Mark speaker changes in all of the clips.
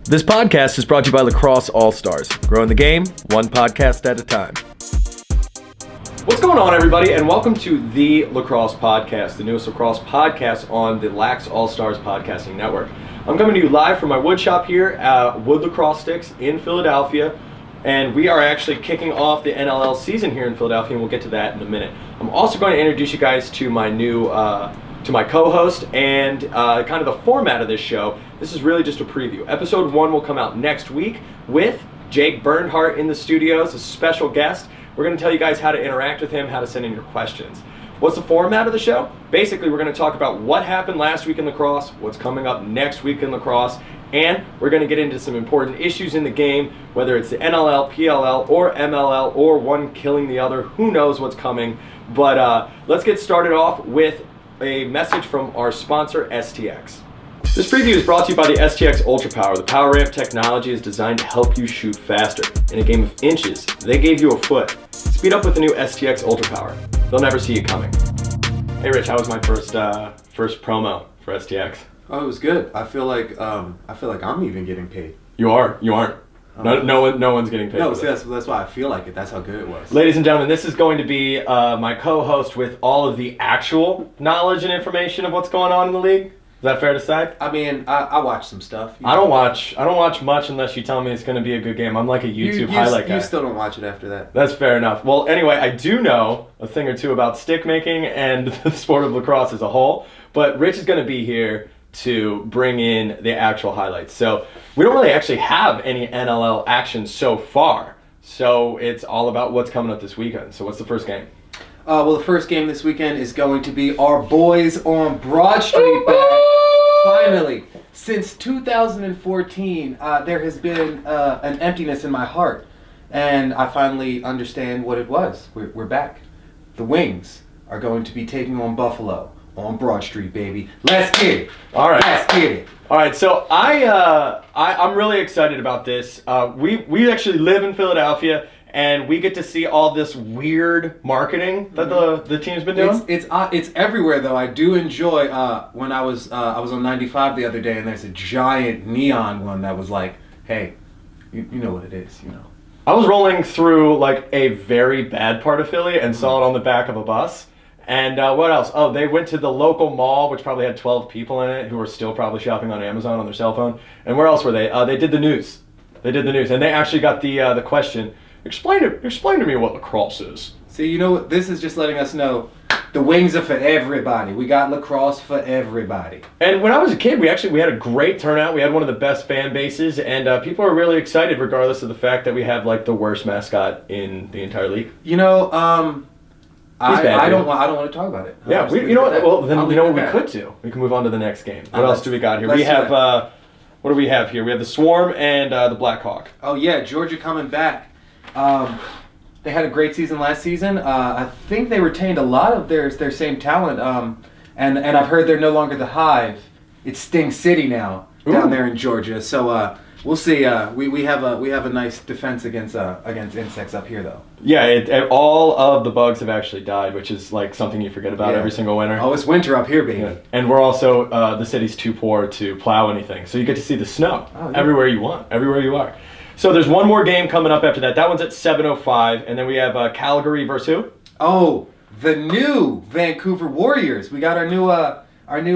Speaker 1: This podcast is brought to you by Lacrosse growing the game one podcast at a time. What's going on, everybody, and welcome to the Lacrosse Podcast, the newest lacrosse podcast on the LaxAllStars podcasting network. I'm coming to you live from my wood shop here at Wood Lacrosse Sticks in Philadelphia, and we are actually kicking off the NLL season here in Philadelphia, and we'll get to that in a minute. I'm also going to introduce you guys to my new to my co-host and kind of the format of this show. This is really just a preview. Episode 1 will come out next week with Jake Bernhardt in the studios, a special guest. We're going to tell you guys how to interact with him, how to send in your questions. What's the format of the show? Basically, we're going to talk about what happened last week in lacrosse, what's coming up next week in lacrosse, and we're going to get into some important issues in the game, whether it's the NLL, PLL, or MLL, or one killing the other. Who knows what's coming? But let's get started off with a message from our sponsor, STX. This preview is brought to you by the STX Ultra Power. The Power Ramp technology is designed to help you shoot faster. In a game of inches, they gave you a foot. Speed up with the new STX Ultra Power. They'll never see you coming. Hey Rich, how was my first promo for STX?
Speaker 2: Oh, it was good. I feel like I'm even getting paid.
Speaker 1: You are. You aren't. No one's getting paid.
Speaker 2: No, see, that's why I feel like it. That's how good it was.
Speaker 1: Ladies and gentlemen, this is going to be my co-host with all of the actual knowledge and information of what's going on in the league. Is that fair to say?
Speaker 2: I mean, I watch some stuff.
Speaker 1: I don't watch much unless you tell me it's going to be a good game. I'm like a YouTube highlight guy.
Speaker 2: You still don't watch it after that.
Speaker 1: That's fair enough. Well, anyway, I do know a thing or two about stick making and the sport of lacrosse as a whole. But Rich is going to be here to bring in the actual highlights. So we don't really actually have any NLL action so far. So it's all about what's coming up this weekend. So what's the first game?
Speaker 2: Well, the first game this weekend is going to be our boys on Broad Street back. Finally, since 2014, there has been an emptiness in my heart. And I finally understand what it was. We're back. The Wings are going to be taking on Buffalo. On Broad Street, baby. Let's get it.
Speaker 1: All right.
Speaker 2: Let's get it.
Speaker 1: All right. So I'm really excited about this. We actually live in Philadelphia, and we get to see all this weird marketing that the team's been doing.
Speaker 2: It's everywhere though. I do enjoy when I was on 95 the other day, and there's a giant neon one that was like, hey, you know what it is, you know.
Speaker 1: I was rolling through like a very bad part of Philly and saw it on the back of a bus. And what else? Oh, they went to the local mall, which probably had 12 people in it who were still probably shopping on Amazon on their cell phone. And where else were they? They did the news. And they actually got the question. Explain to me what lacrosse is.
Speaker 2: See, you know what? This is just letting us know the Wings are for everybody. We got lacrosse for everybody.
Speaker 1: And when I was a kid, we had a great turnout. We had one of the best fan bases, and people are really excited, regardless of the fact that we have like the worst mascot in the entire league.
Speaker 2: You know, I don't want to talk about it.
Speaker 1: Yeah, you know what? Well, then you know what we could do? We can move on to the next game. What else do we got here? We have what do we have here? We have the Swarm and the Blackhawk.
Speaker 2: Oh yeah, Georgia coming back. They had a great season last season. I think they retained a lot of their same talent. And I've heard they're no longer the Hive. It's Sting City now down there in Georgia. So we'll see. We have a nice defense against insects up here though.
Speaker 1: Yeah, all of the bugs have actually died, which is like something you forget about every single winter.
Speaker 2: Oh, it's winter up here, baby.
Speaker 1: Yeah. And we're also the city's too poor to plow anything, so you get to see the snow everywhere you want, everywhere you are. So there's one more game coming up after that. That one's at 7:05, and then we have Calgary versus who?
Speaker 2: Oh, the new Vancouver Warriors. We got our new I don't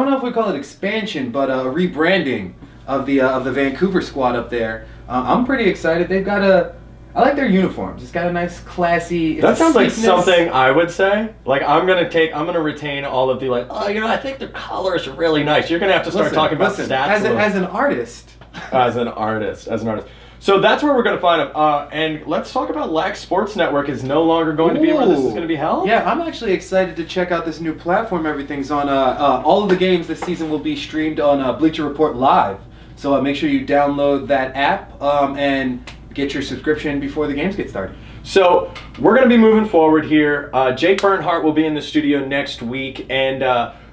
Speaker 2: know if we call it expansion, but a rebranding of the Vancouver squad up there. I'm pretty excited. They've got I like their uniforms. It's got a nice, classy.
Speaker 1: That sounds like something I would say. Like I'm gonna retain all of the I think their colors are really nice. You're gonna have to start talking about stats.
Speaker 2: As an artist.
Speaker 1: As an artist. So that's where we're going to find them. And let's talk about Lax Sports Network is no longer going to be where this is going to be held.
Speaker 2: Yeah, I'm actually excited to check out this new platform everything's on. All of the games this season will be streamed on Bleacher Report Live. So make sure you download that app and get your subscription before the games get started.
Speaker 1: So we're going to be moving forward here. Jake Bernhardt will be in the studio next week, and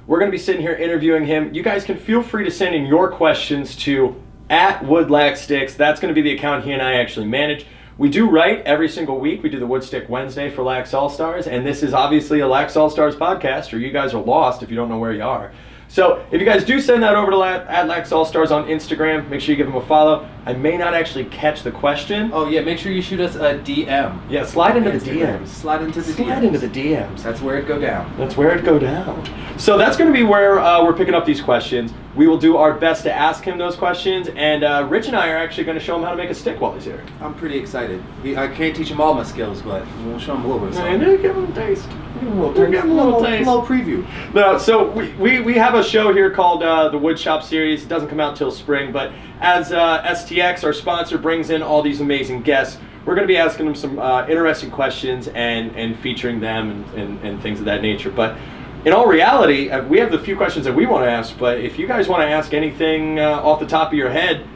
Speaker 1: we're going to be sitting here interviewing him. You guys can feel free to send in your questions to @WoodLaxSticks. That's going to be the account he and I actually manage. We do write every single week. We do the Woodstick Wednesday for LaxAllStars, and this is obviously a LaxAllStars podcast, or you guys are lost if you don't know where you are. So if you guys do send that over to at LaxAllStars on Instagram, make sure you give them a follow. I may not actually catch the question.
Speaker 2: Oh yeah, make sure you shoot us a DM.
Speaker 1: Yeah, slide into the
Speaker 2: Instagram.
Speaker 1: DMs.
Speaker 2: Slide into the DMs.
Speaker 1: Slide into the DMs.
Speaker 2: That's where it go down.
Speaker 1: That's where it go down. So that's going to be where we're picking up these questions. We will do our best to ask him those questions, and Rich and I are actually going to show him how to make a stick while he's here.
Speaker 2: I'm pretty excited. I can't teach him all my skills, but we'll show him a little bit of
Speaker 1: And
Speaker 2: something.
Speaker 1: give him a taste.
Speaker 2: We'll
Speaker 1: give him a little taste.
Speaker 2: little preview.
Speaker 1: No, so we have a show here called the Woodshop Series. It doesn't come out till spring, but as STX, our sponsor, brings in all these amazing guests, we're going to be asking them some interesting questions and featuring them and things of that nature. But in all reality, we have the few questions that we want to ask, but if you guys want to ask anything off the top of your head,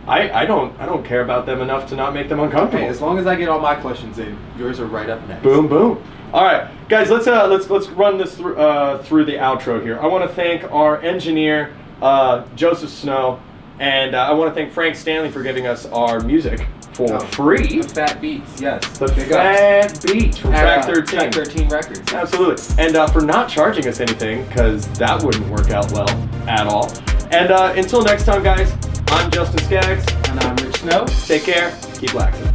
Speaker 1: I don't care about them enough to not make them uncomfortable.
Speaker 2: Okay, as long as I get all my questions in, yours are right up next.
Speaker 1: Boom, boom. All right, guys, let's run this through the outro here. I want to thank our engineer, Joseph Snow, and I want to thank Frank Stanley for giving us our music for free.
Speaker 2: The Fat Beats, yes.
Speaker 1: The Fat Beats from Track 13.
Speaker 2: Track 13 Records.
Speaker 1: Absolutely. And for not charging us anything, because that wouldn't work out well at all. And until next time, guys, I'm Justin Skaggs.
Speaker 2: And I'm Rich Snow.
Speaker 1: Take care. Keep laxing.